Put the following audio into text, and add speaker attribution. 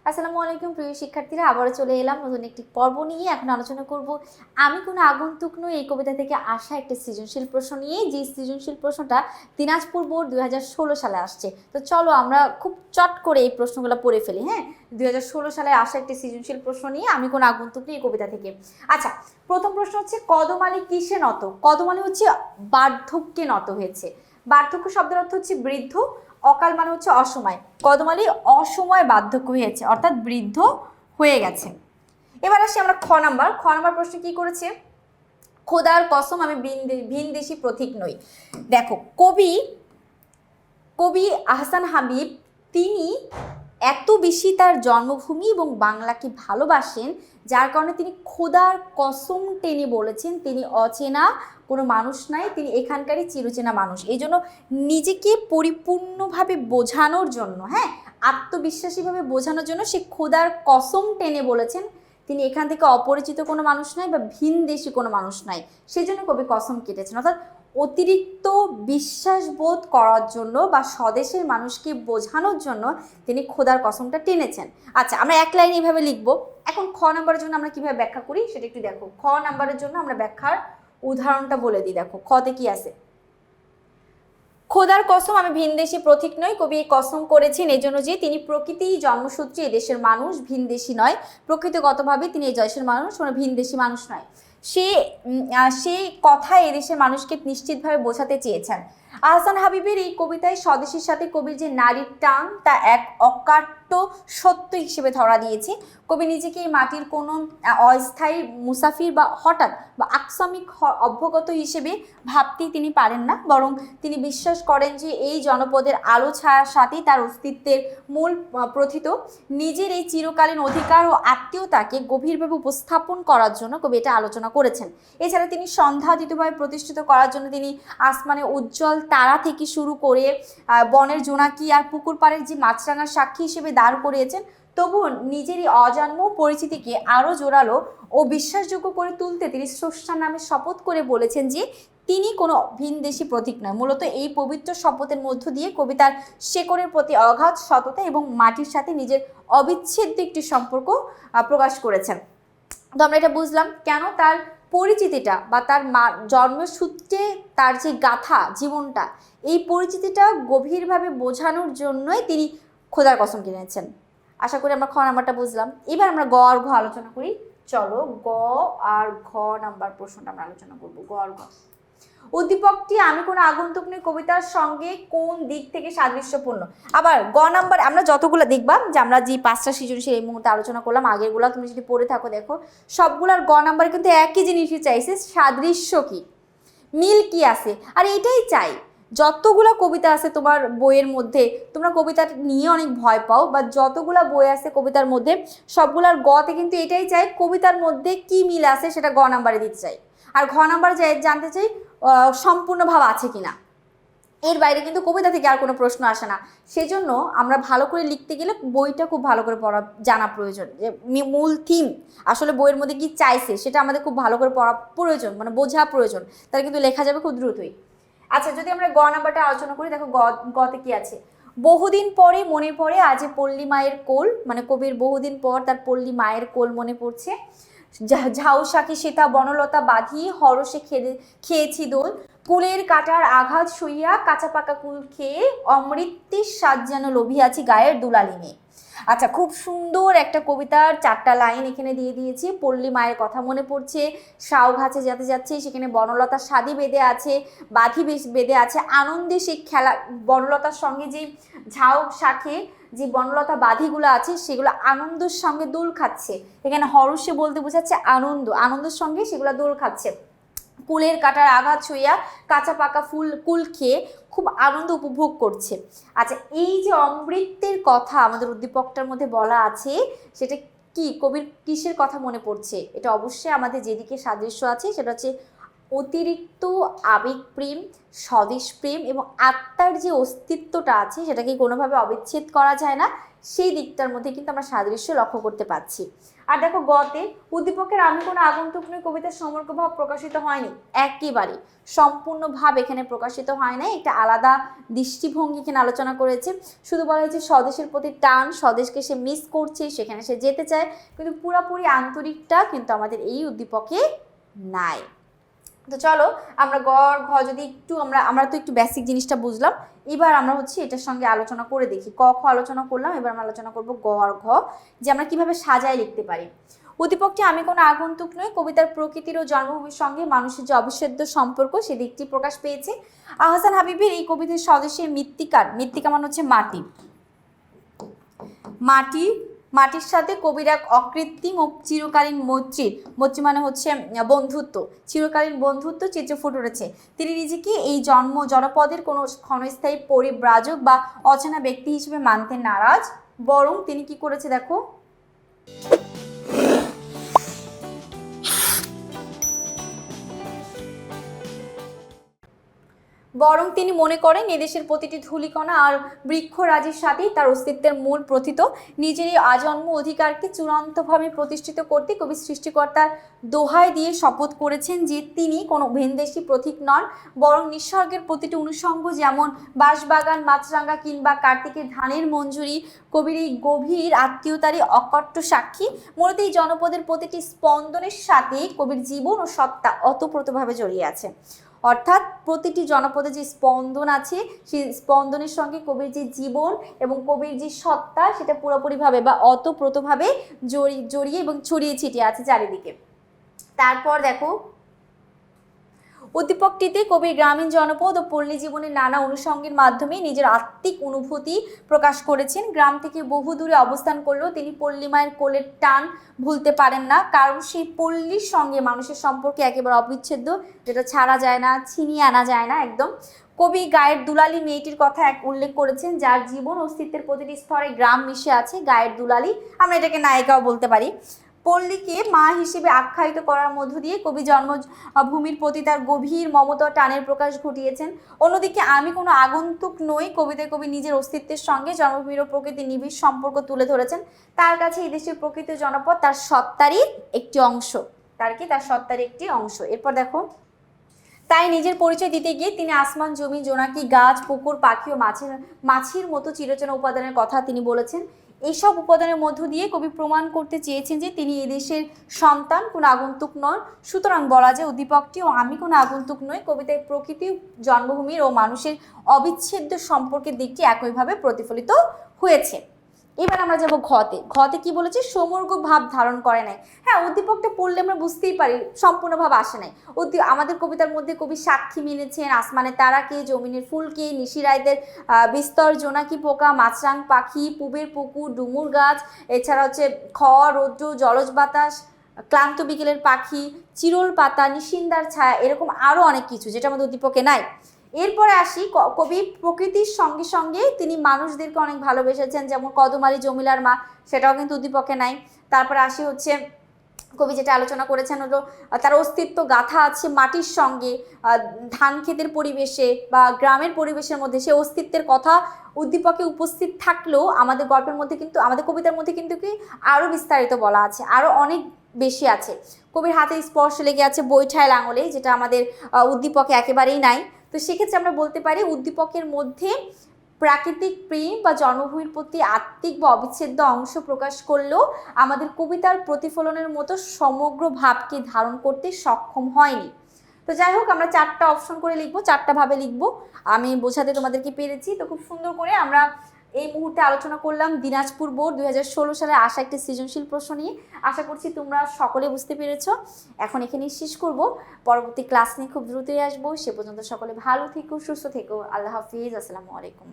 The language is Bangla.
Speaker 1: আসসালামু আলাইকুম প্রিয় শিক্ষার্থীরা, আবারও চলে এলাম নতুন একটি পর্ব নিয়ে। এখন আলোচনা করব আমি কোনো আগন্তুক নই এই কবিতা থেকে আসা একটা সৃজনশীল প্রশ্ন নিয়ে, যে সৃজনশীল প্রশ্নটা দিনাজপুর বোর্ড 2016 সালে আসছে। তো চলো আমরা খুব চট করে এই প্রশ্নগুলো পড়ে ফেলি। হ্যাঁ, 2016 সালে আসা একটি সৃজনশীল প্রশ্ন নিয়ে আমি কোনো আগন্তুক নই এই কবিতা থেকে। আচ্ছা, প্রথম প্রশ্ন হচ্ছে কদমালী কিসে নত? কদমালী হচ্ছে বার্ধক্যে নত হয়েছে। বার্ধক্য শব্দের অর্থ হচ্ছে বৃদ্ধ, অকাল মানে হচ্ছে অসময়। কদমালী অসময় বার্ধক্য হয়েছে, অর্থাৎ বৃদ্ধ হয়ে গেছে। এবার আসি আমরা খ নাম্বার প্রশ্ন কি করেছে, খোদার কসম আমি ভিনদেশী প্রতীক নই। দেখো, কবি আহসান হাবীব তিনি এত বেশি তার জন্মভূমি এবং বাংলাকে ভালোবাসেন, যার কারণে তিনি খোদার কসম টেনে বলেছেন তিনি অচেনা কোনো মানুষ নাই, তিনি এখানকারই চিরচেনা মানুষ। এই জন্য নিজেকে পরিপূর্ণভাবে বোঝানোর জন্য, হ্যাঁ, আত্মবিশ্বাসীভাবে বোঝানোর জন্য সে খোদার কসম টেনে বলেছেন তিনি এখান থেকে অপরিচিত কোনো মানুষ নাই বা ভিনদেশী কোনো মানুষ নাই। সেই জন্য কবি কসম কেটেছেন, অর্থাৎ অতিরিক্ত বিশ্বাসবোধ করার জন্য বা স্বদেশের মানুষকে বোঝানোর জন্য তিনি খোদার কসমটা টেনেছেন। আচ্ছা, আমরা এক লাইন এইভাবে লিখবো। এখন খ নাম্বারের জন্য আমরা কিভাবে ব্যাখ্যা করি সেটা একটু দেখো। খ নাম্বারের জন্য আমরা ব্যাখ্যার উদাহরণটা বলে দিই। দেখো খতে কি আছে, খোদার কসম আমি ভিনদেশী প্রতীক নই। কবি এই কসম করেছেন এই জন্য যে তিনি প্রকৃতি জন্মসূত্রে এদেশের মানুষ, ভিনদেশী নয়। প্রকৃতিগতভাবে তিনি এই দেশের মানুষ, কোনো ভিনদেশী মানুষ নয়। সেই কথা এদেশের মানুষকে নিশ্চিতভাবে বোঝাতে চেয়েছেন। আহসান হাবীবের এই কবিতায় স্বদেশের সাথে কবির যে নারীর টান তা এক অকাট্য সত্য হিসেবে ধরা দিয়েছে। কবি নিজেকে এই মাটির কোনো অস্থায়ী মুসাফির বা হঠাৎ বা আকস্মিক অভ্যাগত হিসেবে ভাবতেই তিনি পারেন না, বরং তিনি বিশ্বাস করেন যে এই জনপদের আলো ছায়ার সাথেই তার অস্তিত্বের মূল প্রথিত। নিজের এই চিরকালীন অধিকার ও আত্মীয়তাকে গভীরভাবে উপস্থাপন করার জন্য কবি এটা আলোচনা করেছেন। এছাড়া তিনি সন্ধ্যাতীতভাবে প্রতিষ্ঠিত করার জন্য তিনি আসমানে উজ্জ্বল তারা থেকে শুরু করে বনের জোনাকি আর পুকুর পাড়ের যে মাছরাঙার সাক্ষী হিসেবে দাঁড় করিয়েছেন। তবুও নিজেরই অজন্ম পরিচিতিকে আরও জোরালো ও বিশ্বাসযোগ্য করে তুলতে তিনি স্রষ্টার নামে শপথ করে বলেছেন যে তিনি কোনো ভিনদেশী প্রতীক নয়। মূলত এই পবিত্র শপথের মধ্য দিয়ে কবিতার শেকড়ের প্রতি অগাধ সততা এবং মাটির সাথে নিজের অবিচ্ছেদ্য একটি সম্পর্ক প্রকাশ করেছেন। তো আমরা এটা বুঝলাম কেন তার পরিচিতিটা বা তার জন্মসূত্রে তার যে গাথা জীবনটা, এই পরিচিতিটা গভীরভাবে বোঝানোর জন্যই তিনি খোদার কসম কিনেছেন। আশা করি আমরা খ নাম্বারটা বুঝলাম। এবার আমরা গ আর ঘ আলোচনা করি। চলো গ আর ঘ নাম্বার প্রশ্নটা আমরা আলোচনা করবো। গ আর ঘ, উদ্দীপকটি আমি কোনো আগন্তুক নই কবিতার সঙ্গে কোন দিক থেকে সাদৃশ্যপূর্ণ। আবার গ নাম্বার আমরা যতগুলো দেখবা যে আমরা যে 5টা সৃজনশীল এই মুহূর্তে আলোচনা করলাম, আগেরগুলো তুমি যদি পড়ে থাকো দেখো সবগুলোর গ নাম্বারে কিন্তু একই জিনিসই চাইছে, সাদৃশ্য কি, মিল কি আছে। আর এইটাই চাই, যতগুলো কবিতা আছে তোমার বইয়ের মধ্যে, তোমরা কবিতা নিয়ে অনেক ভয় পাও, বা যতগুলো বই আছে কবিতার মধ্যে সবগুলার গতে কিন্তু এটাই চাই কবিতার মধ্যে কি মিল আছে সেটা গ নাম্বারে দিতে চাই। আর ঘ নাম্বারে জানতে চাই সম্পূর্ণ ভাব আছে কিনা। এর বাইরে কিন্তু কবিতা থেকে আর কোনো প্রশ্ন আসে না। সেজন্য আমরা ভালো করে লিখতে গেলে বইটা খুব ভালো করে পড়া জানা প্রয়োজন, যে মূল থিম আসলে বইয়ের মধ্যে কি চাইছে সেটা আমাদের খুব ভালো করে পড়া প্রয়োজন, মানে বোঝা প্রয়োজন, তাহলে কিন্তু লেখা যাবে খুব দ্রুতই। আচ্ছা, যদি আমরা গ নাম্বারটা আলোচনা করি, দেখো গতে কি আছে, বহুদিন পরে মনে পড়ে আজ পল্লী মায়ের কোল, মানে কবির বহুদিন পর তার পল্লী মায়ের কোল মনে পড়ছে। ঝাউ শাখি সীতা বনলতা বাঁধি হরসে খেয়েছি দোল, কুলের কাটার আঘাত সইয়া কাঁচা পাকা কুল খেয়ে অমৃতের স্বাদ যেন লোভিয়াছি গায়ের দুলালিনে। আচ্ছা, খুব সুন্দর একটা কবিতার 4টা লাইন এখানে দিয়ে দিয়েছি। পল্লী মায়ের কথা মনে পড়ছে, শাও গাছে যেতে যাচ্ছে সেখানে বনলতার শাদি বেঁধে আছে, বাঁধি বেঁধে আছে, আনন্দে সেই খেলা বনলতার সঙ্গে যে ঝাউ শাখে যে বনলতা বাঁধিগুলো আছে সেগুলো আনন্দের সঙ্গে দোল খাচ্ছে। এখানে হরসে বলতে বোঝাচ্ছে আনন্দের সঙ্গে সেগুলো দোল খাচ্ছে। কুলের কাটার আঘাত ছুঁইয়া কাঁচা পাকা কুল খেয়ে খুব আনন্দ উপভোগ করছে। আচ্ছা, এই যে অমৃতের কথা আমাদের উদ্দীপকটার মধ্যে বলা আছে, সেটা কি, কবির কিসের কথা মনে পড়ছে? এটা অবশ্যই আমাদের যেদিকে সাদৃশ্য আছে সেটা হচ্ছে অতিরিক্ত আবেগপ্রেম, স্বদেশ প্রেম এবং আত্মার যে অস্তিত্বটা আছে সেটাকে কোনোভাবে অবিচ্ছেদ করা যায় না, সেই দিকটার মধ্যে কিন্তু আমরা সাদৃশ্য লক্ষ্য করতে পারছি। আর দেখো গতে উদ্দীপকের আমি কোনো আগন্তুক নই কবিতার সমগ্র ভাব প্রকাশিত হয়নি, একেবারে সম্পূর্ণ ভাব এখানে প্রকাশিত হয় না, একটা আলাদা দৃষ্টিভঙ্গি এখানে আলোচনা করেছে। শুধু বলা হয়েছে স্বদেশের প্রতি টান, স্বদেশকে সে মিস করছে, সেখানে সে যেতে চায়, কিন্তু পুরোপুরি আন্তরিকটা কিন্তু আমাদের এই উদ্দীপকে নাই। তো চলো আমরা গ আর ঘ যদি একটু আমরা তো একটু বেসিক জিনিসটা বুঝলাম, এবার আমরা হচ্ছে এটার সঙ্গে আলোচনা করে দেখি। ক খ আলোচনা করলাম, এবার আমরা আলোচনা করব গ আর ঘ, যে আমরা কিভাবে সাজায় লিখতে পারি। উদ্দীপকটি আমি কোনো আগন্তুক নই কবিতার প্রকৃতির ও জন্মভূমির সঙ্গে মানুষের যে অবিচ্ছেদ্য সম্পর্ক সে দিকটি প্রকাশ পেয়েছে। আহসান হাবিবের এই কবিতার স্বদেশের মৃত্তিকা মানে হচ্ছে মাটির সাথে কবির এক অকৃত্রিম ও চিরকালীন মৈত্রী মানে হচ্ছে বন্ধুত্ব, চিরকালীন বন্ধুত্ব চিত্রে ফুটে উঠেছে। তিনি নিজেকে এই জনপদের কোনো ক্ষণস্থায়ী পরিব্রাজক বা অচেনা ব্যক্তি হিসেবে মানতে নারাজ, বরং তিনি কি করেছে দেখো, বরং তিনি মনে করেন এদেশের প্রতিটি ধূলিকণা আর বৃক্ষরাজির সাথেই তার অস্তিত্বের মূল প্রথিত। নিজের এই আজন্ম অধিকারকে চূড়ান্তভাবে প্রতিষ্ঠিত করতে কবি সৃষ্টিকর্তার দোহাই দিয়ে শপথ করেছেন যে তিনি কোনো ভিনদেশী প্রতীক নন, বরং নিঃসর্গের প্রতিটি অনুষঙ্গ, যেমন বাঁশবাগান, মাছরাঙা কিংবা কার্তিকের ধানের মঞ্জুরি কবির এই গভীর আত্মীয়তারই অকট্ট সাক্ষী। মূলত এই জনপদের প্রতিটি স্পন্দনের সাথে কবির জীবন ও সত্তা অতপ্রতভাবে জড়িয়ে আছে। অর্থাৎ প্রতিটি জনপদে যে স্পন্দন আছে সেই স্পন্দনের সঙ্গে কবির যে জীবন এবং কবির যে সত্তা সেটা পুরোপুরিভাবে বা অতপ্রতভাবে জড়িয়ে এবং ছড়িয়ে ছিটিয়ে আছে চারিদিকে। তারপর দেখো উদ্দীপকটিতে কবির গ্রামীণ জনপদ ও পল্লী জীবনের নানা অনুষঙ্গের মাধ্যমে নিজের আত্মিক অনুভূতি প্রকাশ করেছেন। গ্রাম থেকে বহু দূরে অবস্থান করলেও তিনি পল্লী মায়ের কোলের টান ভুলতে পারেন না, কারণ সেই পল্লীর সঙ্গে মানুষের সম্পর্কে একেবারে অবিচ্ছেদ্য, যেটা ছাড়া যায় না, ছিনিয়ে আনা যায় না একদম। কবি গায়ের দুলালি মেয়েটির কথা উল্লেখ করেছেন, যার জীবন অস্তিত্বের প্রতিটি স্তরে গ্রাম মিশে আছে। গায়ের দুলালি, আমরা এটাকে নায়িকাও বলতে পারি। পল্লীকে মা হিসেবে আখ্যায়িত করার মধ্য দিয়ে কবি জন্মভূমির প্রতি তার গভীর মমতা টানের প্রকাশ ঘটিয়েছেন। অন্যদিকে আমি কোনো আগন্তুক নই কবিতায় কবি নিজের অস্তিত্বের সঙ্গে জন্মভূমির ও প্রকৃতির নিবিড় সম্পর্ক তুলে ধরেছেন। তার কাছে এই দেশের প্রকৃতি জনপদ তার সত্তারই একটি অংশ, তার সত্তারই একটি অংশ। এরপর দেখো, তাই নিজের পরিচয় দিতে গিয়ে তিনি আসমান, জমি, জোনাকি, গাছ, পুকুর, পাখি ও মাছির মতো চিরচেনা উপাদানের কথা তিনি বলেছেন। এইসব উপাদানের মধ্য দিয়ে কবি প্রমাণ করতে চেয়েছেন যে তিনি এদেশের সন্তান, কোনো আগন্তুক নন। সুতরাং বলা যায় উদ্দীপকটি ও আমি কোনো আগন্তুক নই কবিতায় প্রকৃতি, জন্মভূমির ও মানুষের অবিচ্ছেদ্য সম্পর্কের দিকটি একইভাবে প্রতিফলিত হয়েছে। এবার আমরা যাবো ঘতে কি বলেছে, সমগ্র ভাব ধারণ করে নাই। হ্যাঁ, উদ্দীপকটা পড়লে আমরা বুঝতেই পারি সম্পূর্ণ ভাব আসে নাই। আমাদের কবিতার মধ্যে কবি সাক্ষী মেনেছেন আসমানের তারাকে, জমিনের ফুলকে, নিশি রায়দের বিস্তর জোনাকি পোকা, মাছরাং পাখি, পুবের পুকুর, ডুমুর গাছ, এছাড়া হচ্ছে রৌদ্র, জলজ বাতাস, ক্লান্ত বিকেলের পাখি, চিরল পাতা, নিশিন্দার ছায়া, এরকম আরও অনেক কিছু যেটা আমাদের উদ্দীপকে নাই। এরপরে আসি, কবি প্রকৃতির সঙ্গে সঙ্গে তিনি মানুষদেরকে অনেক ভালোবেসেছেন, যেমন কদমালী জমিলার মা, সেটাও কিন্তু উদ্দীপকে নাই। তারপরে আসি হচ্ছে কবি যেটা আলোচনা করেছেন হলো তার অস্তিত্ব গাথা আছে মাটির সঙ্গে, ধান ক্ষেতের পরিবেশে বা গ্রামের পরিবেশের মধ্যে সে অস্তিত্বের কথা উদ্দীপকে উপস্থিত থাকলেও আমাদের গল্পের মধ্যে কিন্তু, আমাদের কবিতার মধ্যে কিন্তু কি আরও বিস্তারিত বলা আছে, আরও অনেক বেশি আছে। কবির হাতে স্পর্শ লেগে আছে বৈঠায় আঙুলে, যেটা আমাদের উদ্দীপকে একেবারেই নাই। তো সেক্ষেত্রে আমরা বলতে পারি উদ্দীপকের মধ্যে প্রাকৃতিক প্রেম বা জন্মভূমির প্রতি আত্মিক বা অবিচ্ছেদ্য অংশ প্রকাশ করলেও আমাদের কবিতার প্রতিফলনের মতো সমগ্র ভাবকে ধারণ করতে সক্ষম হয়নি। তো যাই হোক, আমরা 4টা অপশন করে লিখবো, 4টা ভাবে লিখবো। আমি বোঝাতে তোমাদেরকে পেরেছি। তো খুব সুন্দর করে আমরা এই মুহূর্তে আলোচনা করলাম দিনাজপুর বোর্ড 2016 সালে আসা একটি সৃজনশীল প্রশ্ন নিয়ে। আশা করছি তোমরা সকলে বুঝতে পেরেছ। এখন এখানেই শেষ করব, পরবর্তী ক্লাস নিয়ে খুব দ্রুতই আসবো। সে পর্যন্ত সকলে ভালো থেকো, সুস্থ থেকো। আল্লাহ হাফিজ, আসসালামু আলাইকুম।